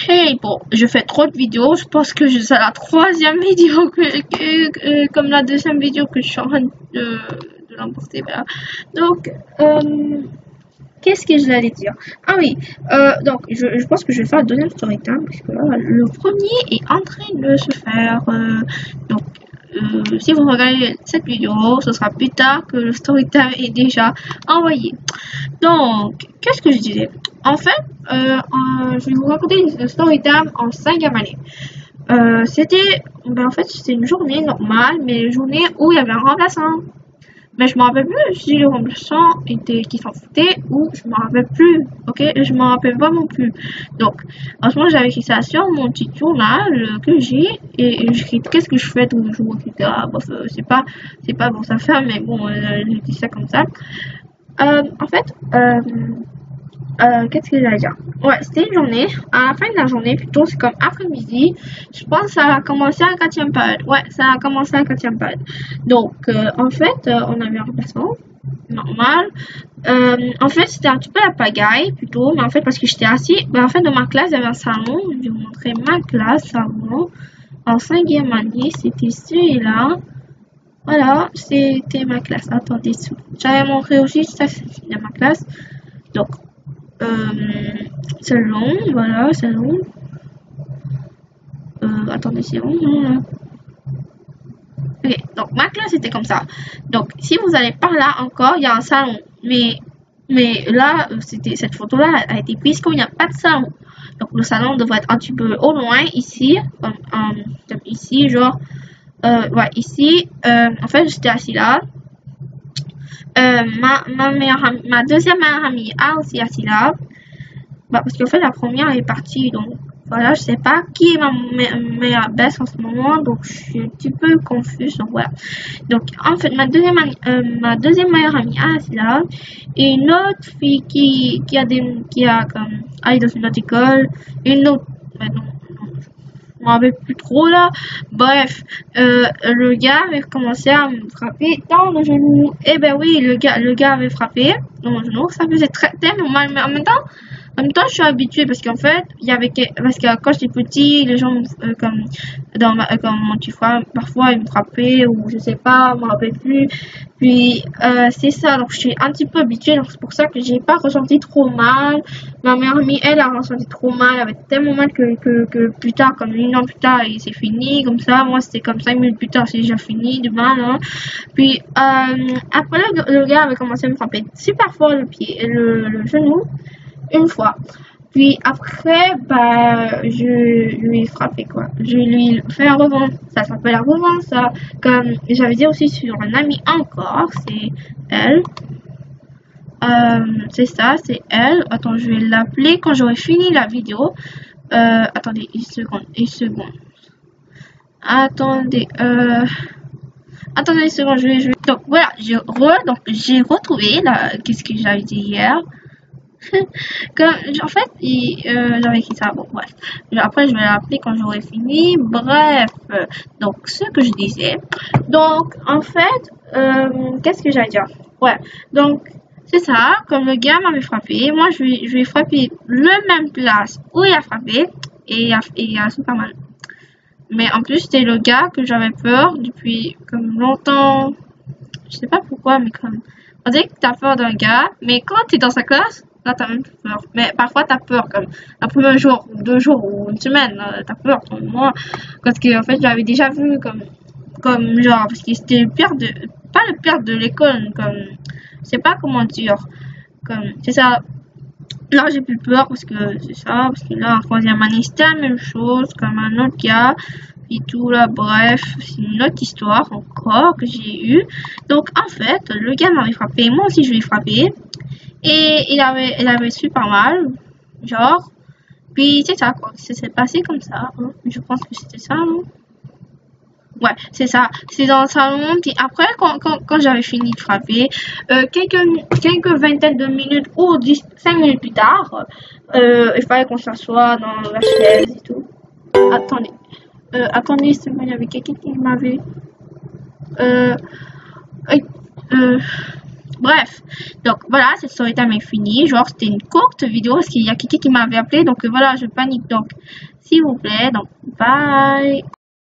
Hey, bon, je fais trop de vidéos. Je pense que c'est la troisième vidéo comme la deuxième vidéo que je suis en train de l'emporter. Voilà. Donc, qu'est-ce que je l'allais dire? Ah oui, donc je pense que je vais faire le deuxième story time parce que là, le premier est en train de se faire. Donc, si vous regardez cette vidéo, ce sera plus tard que le story time est déjà envoyé. Donc, qu'est-ce que je disais? En fait, je vais vous raconter le story time en 5e année. C'était une journée normale, mais une journée où il y avait un remplaçant. Mais je me rappelle plus si le remplaçant était qui s'en foutait ou je me rappelle plus. Ok, je me rappelle pas non plus. Donc, en ce moment, j'avais écrit ça sur mon petit journal que j'ai et j'écris qu'est-ce que je fais tous les jours, etc. Bref, c'est pas bon ça faire, mais bon, je dis ça comme ça. En fait, qu'est-ce que j'allais dire? Ouais, c'était une journée. À la fin de la journée, plutôt, c'est comme après-midi. Je pense que ça a commencé à la 4e période. Ouais, ça a commencé à la 4e période. Donc, en fait, on avait un remplaçant. Normal. En fait, c'était un petit peu la pagaille, plutôt. Mais en fait, parce que j'étais assis. En fait, dans ma classe, il y avait un salon. Je vais vous montrer ma classe, salon. En 5e année, c'était celui-là. Voilà, c'était ma classe. Attendez, j'avais montré aussi, ça, c'était ma classe. Donc, salon, voilà, salon. Attendez, c'est bon, non, là. Ok, donc ma classe était comme ça. Donc, si vous allez par là encore, il y a un salon. Mais là, cette photo-là a été prise comme il n'y a pas de salon. Donc, le salon devrait être un petit peu au loin, ici, comme ici, genre, ouais, ici. En fait, j'étais assis là. Ma deuxième meilleure amie a aussi assis là. Parce qu'en fait, la première est partie, donc voilà, je sais pas qui est ma meilleure baisse en ce moment, donc je suis un petit peu confuse, donc voilà. Donc, en fait, ma deuxième meilleure amie a assis là, et une autre fille qui a comme, allé dans une autre école, une autre, non, je m'en rappelle plus trop là. Bref, le gars avait commencé à me frapper dans le genou. Et ben oui, le gars avait frappé dans mon genou. Ça faisait tellement mal, mais en même temps, je suis habituée parce qu'en fait, parce que quand j'étais petit, les gens comme mon petit frère, parfois ils me frappaient ou je sais pas, je me rappelle plus. Puis c'est ça, donc je suis un petit peu habituée, donc c'est pour ça que j'ai pas ressenti trop mal. Ma meilleure amie, elle a ressenti trop mal, elle avait tellement mal que plus tard, comme 1 an plus tard, c'est fini, comme ça. Moi, c'était comme 5 minutes plus tard, c'est déjà fini, de mal, hein. Puis après, le gars avait commencé à me frapper super fort le genou, une fois. Puis après, je lui ai frappé, quoi. Je lui ai fait un rebond. Ça s'appelle un rebond, ça. Comme j'avais dit aussi sur un ami encore, c'est elle. C'est ça, c'est elle. Attends, je vais l'appeler quand j'aurai fini la vidéo. Attendez, une seconde. Attendez, une seconde, je vais. Donc voilà, j'ai retrouvé qu'est-ce que j'avais dit hier. En fait, j'avais écrit ça, bon, bref. Après, je vais l'appeler quand j'aurai fini. Bref, donc, ce que je disais. Donc, en fait, qu'est-ce que j'allais dire? Ouais, donc, c'est ça, comme le gars m'avait frappé, moi, je lui ai frappé le même place où il a frappé, et il a super mal. Mais en plus, c'était le gars que j'avais peur depuis comme longtemps. Je sais pas pourquoi, mais comme, on dirait que t'as peur d'un gars, mais quand t'es dans sa classe, là, t'as même plus peur. Mais parfois, t'as peur, comme un premier jour, ou 2 jours, ou une semaine, t'as peur, comme moi. Parce que, en fait, j'avais déjà vu, comme genre, parce que c'était pas le pire de l'école, comme, je sais pas comment dire. Comme, c'est ça. Là, j'ai plus peur, parce que c'est ça, parce que là, en 3e année, c'était la même chose, comme un autre gars. Et tout là, bref, c'est une autre histoire encore que j'ai eue. Donc, en fait, le gars m'avait frappé, moi aussi, je lui ai frappé. Et il avait super mal, genre. Puis c'est ça, quoi. C'est passé comme ça. Hein. Je pense que c'était ça, non? Ouais, c'est ça. C'est dans le salon. Puis après, quand j'avais fini de frapper, quelques vingtaines de minutes ou 5 minutes plus tard, il fallait qu'on s'assoie dans la chaise et tout. Attendez, c'est bon, il y avait quelqu'un qui m'avait... Bref, donc voilà, cette story time est finie. Genre, c'était une courte vidéo parce qu'il y a quelqu'un qui m'avait appelé. Donc voilà, je panique. Donc, s'il vous plaît, donc bye.